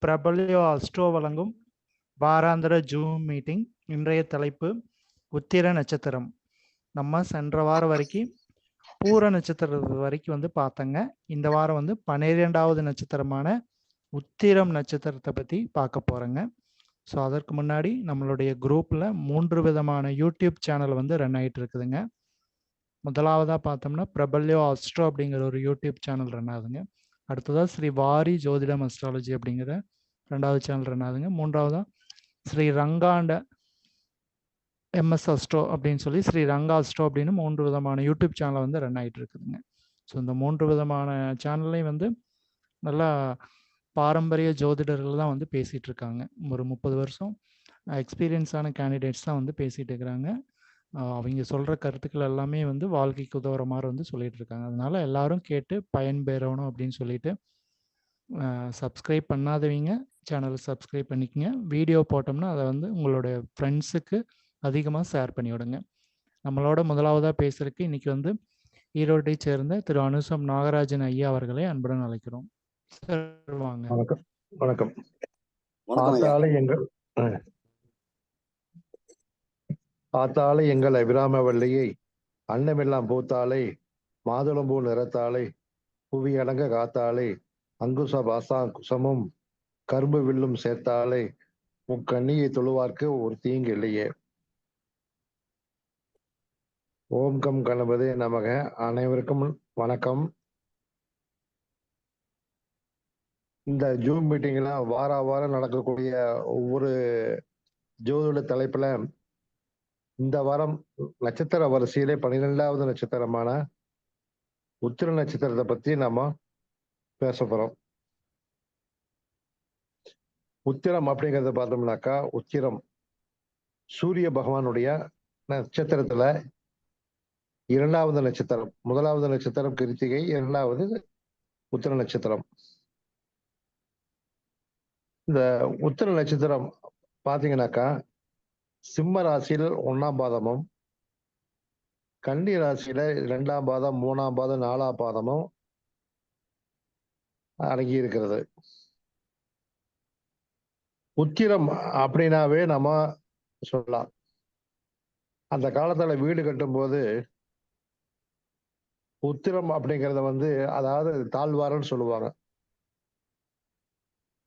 பிரபல்யோ astro வழங்கும் வாராந்திர zoom meeting. இன்றைய தலைப்பு உத்திர நட்சத்திரம். நம்ம சென்ற வாரம் வரைக்கும் பூர நட்சத்திரம் வரைக்கும் பார்த்தங்க. இந்த வாரம் 12வது நட்சத்திரமான உத்திரம் நட்சத்திரத்தை பற்றி பார்க்க போகிறோங்க. ஸோ அதற்கு முன்னாடி நம்மளுடைய குரூப்பில் 3 விதமான யூடியூப் சேனல் ரன் ஆகிட்டு இருக்குதுங்க. முதலாவதாக பார்த்தோம்னா பிரபல்யோ அஸ்ட்ரோ அப்படிங்கிற ஒரு யூடியூப் சேனல் ரன் ஆகுதுங்க. அடுத்ததாக ஸ்ரீ வாரி ஜோதிடம் அஸ்ட்ராலஜி அப்படிங்கிற 2வது சேனல் ரன் ஆகுதுங்க. மூன்றாவதாக ஸ்ரீ ரங்காண்ட எம்எஸ் அஸ்ட்ரோ அப்படின்னு சொல்லி ஸ்ரீ ரங்கா அஸ்ட்ரோ அப்படின்னு 3 விதமான யூடியூப் சேனலை ரன் ஆகிட்டு இருக்குதுங்க. ஸோ இந்த 3 விதமான சேனல்லையும் நல்லா பாரம்பரிய ஜோதிடர்கள் தான் பேசிகிட்டு இருக்காங்க. ஒரு 30 வருஷம் எக்ஸ்பீரியன்ஸான கேண்டிடேட்ஸ் தான் பேசிகிட்டு இருக்கிறாங்க. அவங்க சொல்கிற கருத்துக்கள் எல்லாமே வாழ்க்கைக்கு உதவுற மாதிரி சொல்லிகிட்டு இருக்காங்க. அதனால் எல்லாரும் கேட்டு பயன்பெறணும் அப்படின்னு சொல்லிட்டு சப்ஸ்கிரைப் பண்ணாதவங்க சேனலை சப்ஸ்கிரைப் பண்ணிக்கங்க. வீடியோ போட்டோம்னா அதை உங்களுடைய ஃப்ரெண்ட்ஸுக்கு அதிகமாக ஷேர் பண்ணி விடுங்க. நம்மளோட முதலாவதாக பேசுறதுக்கு இன்றைக்கி ஈரோட்டை சேர்ந்த திரு அனுசம் நாகராஜன் ஐயா அவர்களை அன்புடன் அழைக்கிறோம். சார் வாங்க. வணக்கம். வணக்கம். ஆத்தாளை எங்கள் அபிராம வள்ளியை அன்னமெல்லாம் பூத்தாளை மாதுளம்பூ நிறத்தாளை புவி அடங்க காத்தாளை அங்குச பாசா குசமும் கரும்பு வில்லும் சேர்த்தாளை முக்கண்ணியை தொழுவார்க்கு ஒரு தீங்கு இல்லையே. ஓம் கம் கணபதி நமக. அனைவருக்கும் வணக்கம். இந்த ஜூம் மீட்டிங்ல வாரம் நடக்கக்கூடிய ஒவ்வொரு ஜோதிட தலைப்புல இந்த வாரம் நட்சத்திர வரிசையிலே 12வது நட்சத்திரமான உத்திர நட்சத்திரத்தை பத்தி நாம பேச போறோம். உத்திரம் அப்படிங்கிறத பார்த்தோம்னாக்கா, உத்திரம் சூரிய பகவானுடைய நட்சத்திரத்துல 2வது நட்சத்திரம். 1வது நட்சத்திரம் கிருத்திகை, 2வது உத்திர நட்சத்திரம். இந்த உத்திர நட்சத்திரம் பாத்தீங்கன்னாக்கா சிம்ம ராசியில் 1ஆம் பாதமும், கன்னி ராசியில 2ஆம் பாதம், 3ஆம் பாதம், 4ஆம் பாதமும் அடங்கி இருக்கிறது. உத்திரம் அப்படின்னாவே நம்ம சொல்லலாம், அந்த காலத்துல வீடு கட்டும் போது உத்திரம் அப்படிங்கிறத அதாவது தாழ்வாரன்னு சொல்லுவாங்க.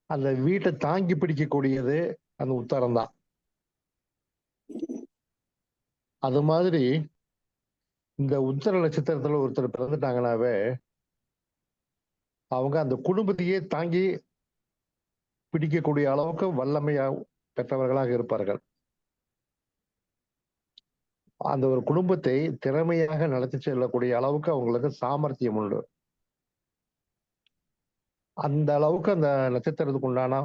அந்த வீட்டை தாங்கி பிடிக்கக்கூடியது அந்த உத்தரம் தான். அது மாதிரி இந்த உத்திர நட்சத்திரத்துல ஒருத்தர் பிறந்துட்டாங்கன்னாவே அவங்க அந்த குடும்பத்தையே தாங்கி பிடிக்கக்கூடிய அளவுக்கு வல்லமையா பெற்றவர்களாக இருப்பார்கள். அந்த ஒரு குடும்பத்தை திறமையாக நடத்தி செல்லக்கூடிய அளவுக்கு அவங்களுக்கு சாமர்த்தியம் உண்டு. அந்த அளவுக்கு அந்த நட்சத்திரத்துக்கு உண்டான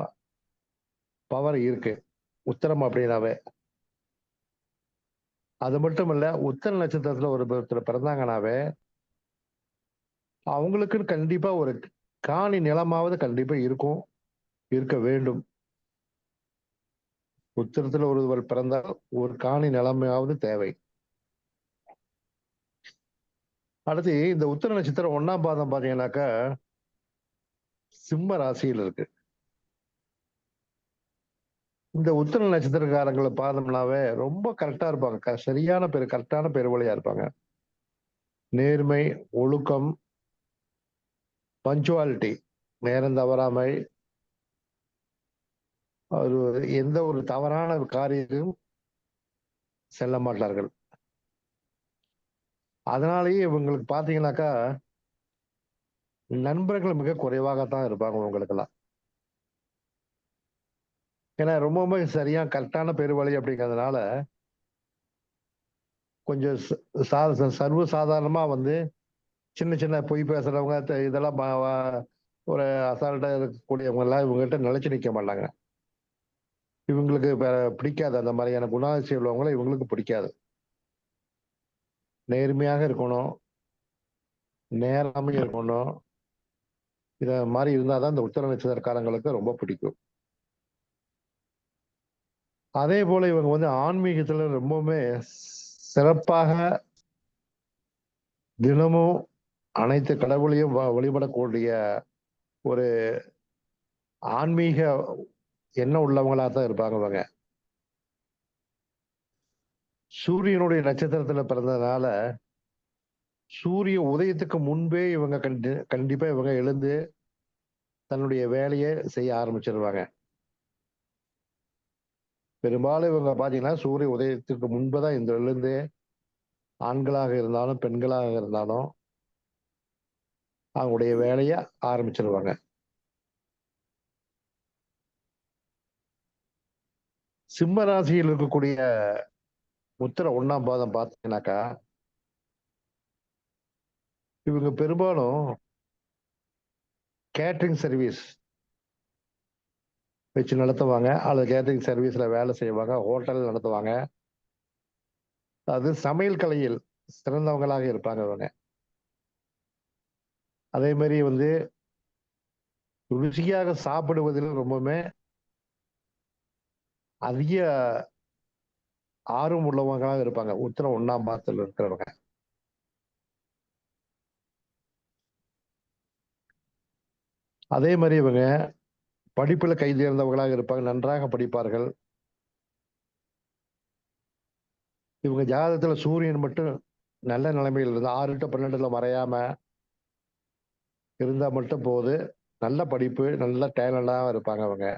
பவர் இருக்கு உத்திரம் அப்படின்னாவே. அது மட்டும் இல்ல, உத்திர நட்சத்திரத்துல ஒருத்தர் பிறந்தாங்கன்னாவே அவங்களுக்குன்னு கண்டிப்பா ஒரு காணி நிலமாவது கண்டிப்பா இருக்கும், இருக்க வேண்டும். உத்திரத்துல ஒருவர் பிறந்தால் ஒரு காணி நிலமையாவது தேவை. அடுத்து இந்த உத்திர நட்சத்திரம் 1ஆம் பாதம் பாத்தீங்கன்னாக்கா சிம்ம ராசியில் இருக்கு. இந்த உத்திர நட்சத்திரக்காரங்களை பார்த்தோம்னாவே ரொம்ப கரெக்டா இருப்பாங்க. சரியான பேர், கரெக்டான பேர் வழியா இருப்பாங்க. நேர்மை, ஒழுக்கம், பஞ்சுவாலிட்டி, நேரம் தவறாமை, எந்த ஒரு தவறான காரியத்தையும் செல்ல மாட்டார்கள். அதனாலேயே இவங்களுக்கு பாத்தீங்கன்னாக்கா நண்பர்கள் மிக குறைவாகத்தான் இருப்பாங்க உங்களுக்கெல்லாம். ஏன்னா ரொம்பவுமே சரியா கரெக்டான பேர் வழி அப்படிங்கிறதுனால கொஞ்சம் சர்வ சாதாரணமா சின்ன சின்ன பொய் பேசுறவங்க இதெல்லாம் ஒரு அசால்ட்டா இருக்கக்கூடியவங்க எல்லாம் இவங்ககிட்ட நிலைச்சு நிற்க மாட்டாங்க. இவங்களுக்கு பிடிக்காது, அந்த மாதிரியான குணாதிசயம் உள்ளவங்களை இவங்களுக்கு பிடிக்காது. நேர்மையாக இருக்கணும், நேரமே இருக்கணும். இத மாதிரி இருந்தாதான் இந்த உத்திர நட்சத்திரக்காரங்களுக்கு ரொம்ப பிடிக்கும். அதே போல இவங்க ஆன்மீகத்துல ரொம்பவுமே சிறப்பாக தினமும் அனைத்து கடவுளையும் வழிபடக்கூடிய ஒரு ஆன்மீக எண்ணம் உள்ளவங்களா தான் இருப்பாங்க இவங்க. சூரியனுடைய நட்சத்திரத்துல பிறந்ததுனால சூரிய உதயத்துக்கு முன்பே இவங்க கண்டிப்பா இவங்க எழுந்து தன்னுடைய வேலையை செய்ய ஆரம்பிச்சிருவாங்க. பெரும்பாலும் இவங்க பாத்தீங்கன்னா சூரிய உதயத்துக்கு முன்புதான் இந்த எழுந்து ஆண்களாக இருந்தாலும் பெண்களாக இருந்தாலும் அவங்களுடைய வேலையை ஆரம்பிச்சிருவாங்க. சிம்ம ராசியில் இருக்கக்கூடிய உத்திர 1ஆம் பாதம் பார்த்தீங்கன்னாக்கா இவங்க பெரும்பாலும் கேட்டரிங் சர்வீஸ் வச்சு நடத்துவாங்க, அல்லது கேட்டரிங் சர்வீஸ்ல வேலை செய்வாங்க, ஹோட்டல் நடத்துவாங்க. அது சமையல் கலையில் சிறந்தவங்களாக இருப்பாங்க இவங்க. அதே மாதிரி வந்து ருசியாக சாப்பிடுவதில் ரொம்பவுமே அதிக ஆர்வம் உள்ளவங்களாக இருப்பாங்க உத்திரம் 1ஆம் பாதத்தில் இருக்கிறவங்க. அதே மாதிரி இவங்க படிப்புல கை தேர்ந்தவங்களாக இருப்பாங்க, நன்றாக படிப்பார்கள். இவங்க ஜாதகத்துல சூரியன் மட்டும் நல்ல நிலைமையில் இருந்து 6 to 12 மறையாம இருந்தா மட்டும் போது நல்ல படிப்பு, நல்ல டேலண்டா இருப்பாங்க அவங்க.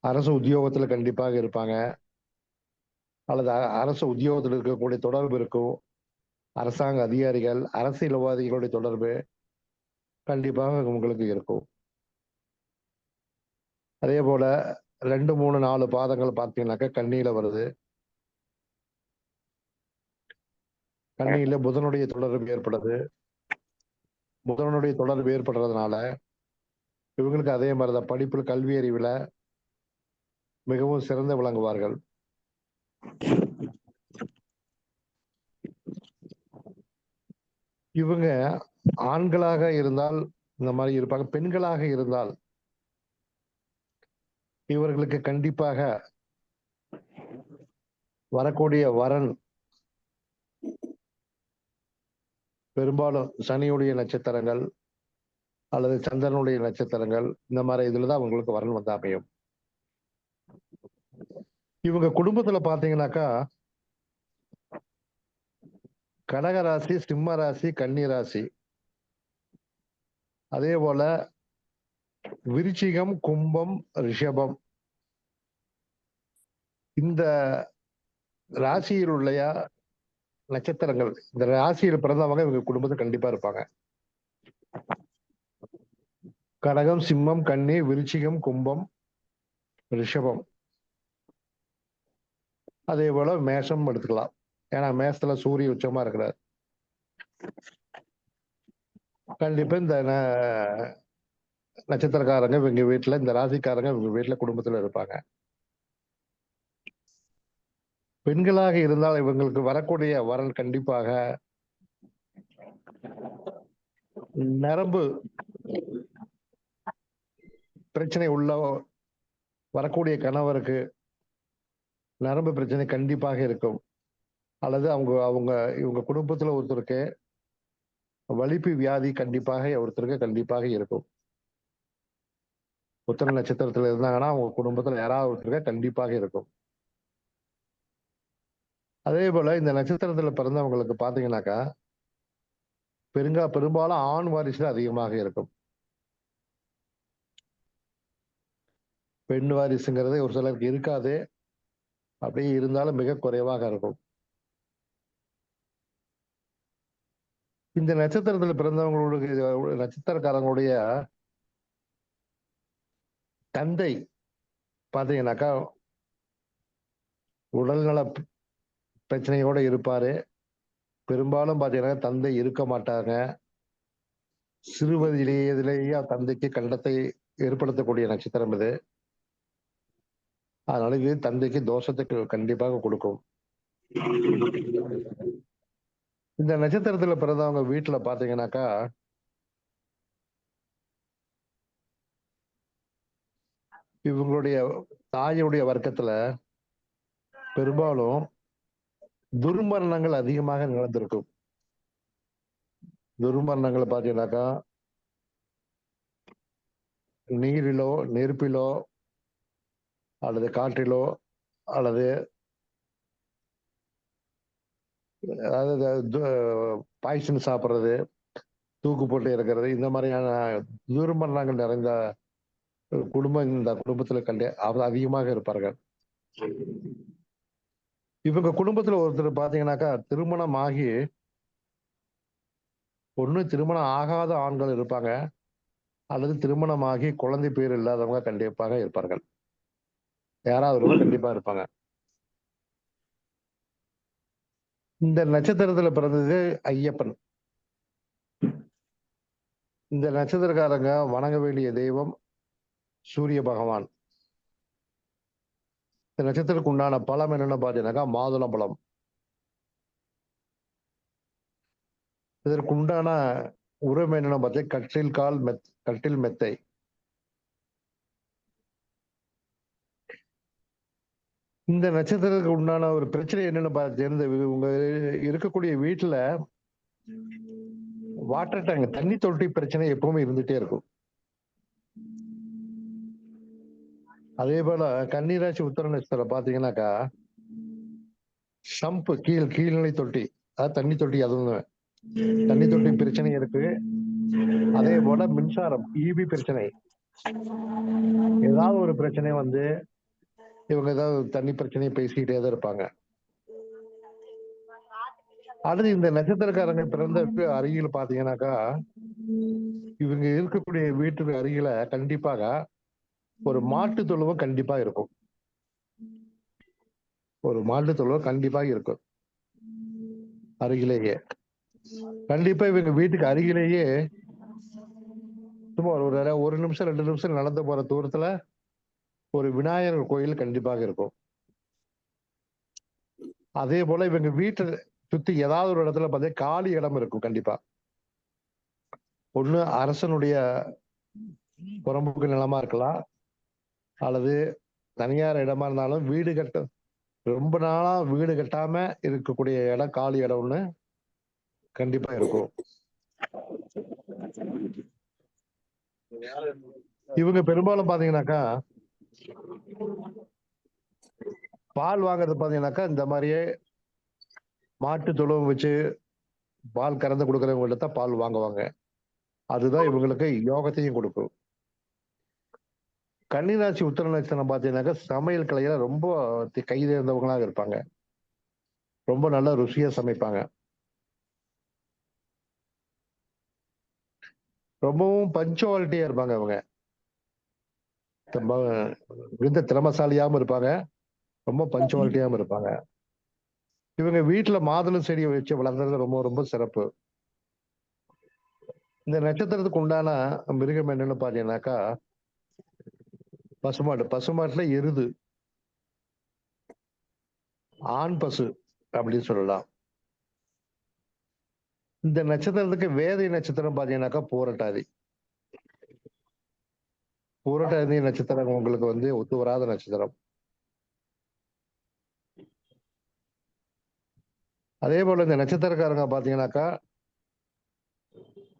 அரசு உத்தியோகத்துல கண்டிப்பாக இருப்பாங்க, அல்லது அரசு உத்தியோகத்தில் இருக்கக்கூடிய தொடர்பு இருக்கும். அரசாங்க அதிகாரிகள், அரசியல்வாதிகளுடைய தொடர்பு கண்டிப்பாக உங்களுக்கு இருக்கும். அதே போல 2, 3, 4 பாதங்கள் பார்த்தீங்கன்னாக்கா கன்னியில வருது. கன்னியில புதனுடைய தொடர்பு ஏற்படுது. புதனுடைய தொடர்பு ஏற்படுறதுனால இவங்களுக்கு அதே மாதிரிதான் படிப்புல கல்வி அறிவுல மிகவும் சிறந்து விளங்குவார்கள். இவங்க ஆண்களாக இருந்தால் இந்த மாதிரி இருப்பாங்க, பெண்களாக இருந்தால் இவர்களுக்கு கண்டிப்பாக வரக்கூடிய வரன் பெரும்பாலும் சனியுடைய நட்சத்திரங்கள் அல்லது சந்திரனுடைய நட்சத்திரங்கள், இந்த மாதிரி இதுலதான் அவங்களுக்கு வரன் வந்து அமையும். இவங்க குடும்பத்துல பாத்தீங்கன்னாக்கா கடகராசி, சிம்ம ராசி, கன்னி ராசி, அதே போல விருச்சிகம், கும்பம், ரிஷபம், இந்த ராசியில் உள்ள நட்சத்திரங்கள், இந்த ராசியில் பிறந்தவங்க இவங்க குடும்பத்தை கண்டிப்பா இருப்பாங்க. கடகம், சிம்மம், கன்னி, விருச்சிகம், கும்பம், ரிஷபம், அதே போல மேஷம் எடுத்துக்கலாம். ஏன்னா மேஷத்துல சூரிய உச்சமா இருக்கிறார். கண்டிப்பா இந்த நட்சத்திரக்காரங்க இவங்க வீட்டுல, இந்த ராசிக்காரங்க இவங்க வீட்டுல குடும்பத்துல இருப்பாங்க. பெண்களாக இருந்தால் இவங்களுக்கு வரக்கூடிய வரன் கண்டிப்பாக நரம்பு பிரச்சனை உள்ள வரக்கூடிய கணவருக்கு நரம்பு பிரச்சனை கண்டிப்பாக இருக்கும், அல்லது அவங்க அவங்க இவங்க குடும்பத்துல ஒருத்தருக்கு வலிப்பு வியாதி கண்டிப்பாக ஒருத்தருக்கு கண்டிப்பாக இருக்கும். உத்திர நட்சத்திரத்துல இருந்தாங்கன்னா அவங்க குடும்பத்துல யாராவது ஒருத்தருக்கு கண்டிப்பாக இருக்கும். அதே போல இந்த நட்சத்திரத்துல பிறந்தவங்களுக்கு பாத்தீங்கன்னாக்கா பெரும்பாலும் ஆண் வாரிசு அதிகமாக இருக்கும். பெண் வாரிசுங்கிறது ஒரு சிலருக்கு இருக்காது, அப்படியே இருந்தாலும் மிக குறைவாக இருக்கும். இந்த நட்சத்திரத்துல பிறந்தவங்களுடைய நட்சத்திரக்காரங்களுடைய தந்தை பாத்தீங்கன்னாக்கா உடல்நல பிரச்சனையோட இருப்பாரு. பெரும்பாலும் பாத்தீங்கன்னா தந்தை இருக்க மாட்டாங்க. சிறுவதிலேயே தந்தைக்கு கண்டத்தை ஏற்படுத்தக்கூடிய நட்சத்திரம் இது. அதனால இது தந்தைக்கு தோஷத்துக்கு கண்டிப்பாக கொடுக்கும். இந்த நட்சத்திரத்துல பிறந்தவங்க வீட்டுல பாத்தீங்கன்னாக்கா இவங்களுடைய தாயுடைய வர்க்கத்துல பெரும்பாலும் துர்மரணங்கள் அதிகமாக நடந்திருக்கும். துர்மரணங்கள் பாத்தீங்கன்னாக்கா நீரிலோ, நெருப்பிலோ, அல்லது காற்றிலோ, அல்லது அதாவது பாய்சன் சாப்பிட்றது, தூக்கு போட்டு இருக்கிறது, இந்த மாதிரியான துர்மரணங்கள் நிறைந்த குடும்பம் இந்த குடும்பத்துல அதிகமாக இருப்பார்கள். இவங்க குடும்பத்துல ஒருத்தர் பாத்தீங்கன்னாக்கா திருமணம் ஆகி ஒண்ணு திருமணம் ஆகாத ஆண்கள் இருப்பாங்க, அல்லது திருமணமாகி குழந்தை பேர் இல்லாதவங்க கண்டிப்பாக இருப்பார்கள். யாராவது ஒருவர் கண்டிப்பா இருப்பாங்க. இந்த நட்சத்திரத்துல பிறந்தது ஐயப்பன். இந்த நட்சத்திரக்காரங்க வணங்க வேண்டிய தெய்வம் சூரிய பகவான். இந்த நட்சத்திரத்துக்கு உண்டான பழம் என்னன்னு பாத்தீங்கன்னாக்கா மாதுளம் பழம். இதற்கு உண்டான உரம் என்னன்னு பார்த்தீங்கன்னா கட்டில் மெத்தை. இந்த நட்சத்திரத்துக்கு உண்டான ஒரு பிரச்சனை என்னன்னு பார்த்தீங்கன்னா, உங்க இருக்கக்கூடிய வீட்டுல வாட்டர் டேங்க் தண்ணி தொட்டி பிரச்சனை எப்பவுமே இருந்துட்டே இருக்கும். அதே போல கன்னிராசி உத்தர நட்சத்திரம் பாத்தீங்கன்னாக்கா சம்பு கீழ்நிலை தொட்டி, அதாவது தண்ணி தொட்டி, அதுவும் தண்ணி தொட்டி பிரச்சனை இருக்கு. அதே போல மின்சாரம் ஈபி பிரச்சனை, ஏதாவது ஒரு பிரச்சனை வந்து இவங்க ஏதாவது தண்ணி பிரச்சனையை பேசிக்கிட்டே தான் இருப்பாங்க. அடுத்து இந்த நட்சத்திரக்காரங்க பிறந்த அருகில் பாத்தீங்கன்னாக்கா இவங்க இருக்கக்கூடிய வீட்டுக்கு அருகில கண்டிப்பாக ஒரு மாட்டு தொழுவம் கண்டிப்பா இருக்கும். ஒரு மாட்டு தொழுவம் கண்டிப்பாக இருக்கும் அருகிலேயே. கண்டிப்பா இவங்க வீட்டுக்கு அருகிலேயே சும்மா ஒரு நிமிஷம் 2 நிமிஷம் நடந்து போற தூரத்துல ஒரு விநாயகர் கோயில் கண்டிப்பாக இருக்கும். அதே போல இவங்க வீட்டை சுத்தி ஏதாவது ஒரு இடத்துல பார்த்தா காலி இடம் இருக்கும் கண்டிப்பா. ஒண்ணு அரசனுடைய புறம்புக்கு நிலமா இருக்கலாம், அல்லது தனியார் இடமா இருந்தாலும் ரொம்ப நாளா வீடு கட்டாம இருக்கக்கூடிய இடம் காலி இடம்னு கண்டிப்பா இருக்கும். இவங்க பெரும்பாலும் பாத்தீங்கன்னாக்கா பால் வாங்குறது பாத்தீங்கன்னாக்கா இந்த மாதிரியே மாட்டு தொழுவம் வச்சு பால் கறந்து கொடுக்கறவங்கள்ட்ட தான் பால் வாங்குவாங்க. அதுதான் இவங்களுக்கு யோகத்தையும் கொடுக்கும். கன்னிராசி உத்தர நட்சத்திரம் பாத்தீங்கன்னாக்கா சமையல் கலையில ரொம்ப கை தேர்ந்தவங்களாக இருப்பாங்க. ரொம்ப நல்லா ருசியா சமைப்பாங்க. ரொம்பவும் பஞ்சுவாலிட்டியா இருப்பாங்க. அவங்க மிகுந்த திறமசாலியாகவும் இருப்பாங்க, ரொம்ப பஞ்சுவாலிட்டியாகவும் இருப்பாங்க. இவங்க வீட்டுல மாதுளை செடியை வச்சு வளர்ந்தது ரொம்ப ரொம்ப சிறப்பு. இந்த நட்சத்திரத்துக்கு உண்டான மிருகம் என்னன்னு பாத்தீங்கன்னாக்கா பசுமாடு. பசுமாட்டுல எருது, ஆண் பசு அப்படின்னு சொல்லலாம். இந்த நட்சத்திரத்துக்கு வேதை நட்சத்திரம் பாத்தீங்கன்னாக்கா பூரட்டாதி. பூரட்டாதி நட்சத்திரம் உங்களுக்கு வந்து ஒத்து வராத நட்சத்திரம். அதே போல இந்த நட்சத்திரக்காரங்க பாத்தீங்கன்னாக்கா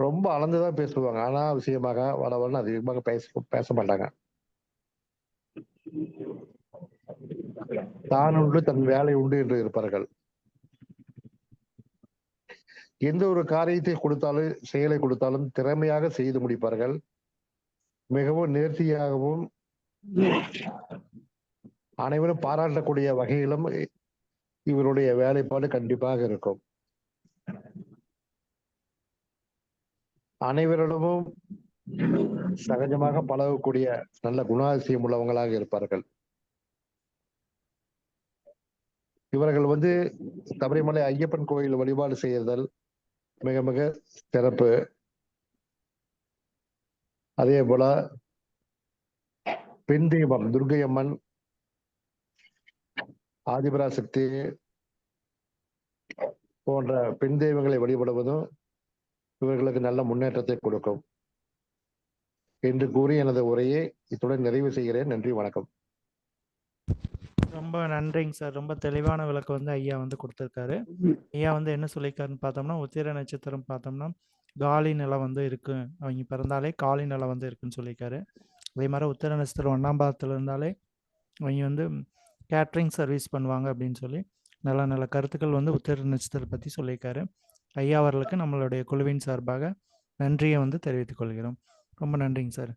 ரொம்ப அளந்துதான் பேசுவாங்க. அனாவசியமாக வளவன்னு அதிகமாக பேச மாட்டாங்க. தான் உண்டு தன் வேலை உண்டு என்று இருப்பார்கள். எந்த ஒரு காரியத்தை கொடுத்தாலும் செயலை கொடுத்தாலும் திறமையாக செய்து முடிப்பார்கள். மிகவும் நேர்த்தியாகவும் அனைவரும் பாராட்டக்கூடிய வகையிலும் இவருடைய வேலைப்பாடு கண்டிப்பாக இருக்கும். அனைவரிடமும் சகஜமாக பழகக்கூடிய நல்ல குணாதிசயம் உள்ளவங்களாக இருப்பார்கள். இவர்கள் வந்து சபரிமலை ஐயப்பன் கோயில் வழிபாடு செய்தல் மிக மிக சிறப்பு. அதே போல பெண் தெய்வம் துர்க்கை அம்மன், ஆதிபராசக்தி போன்ற பெண் தெய்வங்களை வழிபடுவதும் இவர்களுக்கு நல்ல முன்னேற்றத்தை கொடுக்கும் என்று கூறி எனது உரையை இத்துடன் நிறைவு செய்கிறேன். நன்றி, வணக்கம். ரொம்ப நன்றிங்க சார். ரொம்ப தெளிவான விளக்கம் வந்து ஐயா வந்து கொடுத்துருக்காரு. ஐயா வந்து என்ன சொல்லியிருக்காருன்னு பார்த்தோம்னா, உத்திர நட்சத்திரம் பார்த்தோம்னா காலி நிலம் வந்து இருக்கு, அவங்க பிறந்தாலே காலி நிலம் வந்து இருக்குன்னு சொல்லியிருக்காரு. அதே மாதிரி உத்திர நட்சத்திரம் 1ஆம் பாதத்தில் இருந்தாலே அவங்க வந்து கேட்ரிங் சர்வீஸ் பண்ணுவாங்க அப்படின்னு சொல்லி நல்ல நல்ல கருத்துக்கள் வந்து உத்திர நட்சத்திரத்தை பற்றி சொல்லியிருக்காரு. ஐயா அவர்களுக்கு நம்மளுடைய குழுவின் சார்பாக நன்றியை வந்து தெரிவித்துக் கொள்கிறோம். ரொம்ப நன்றிங்க சார்.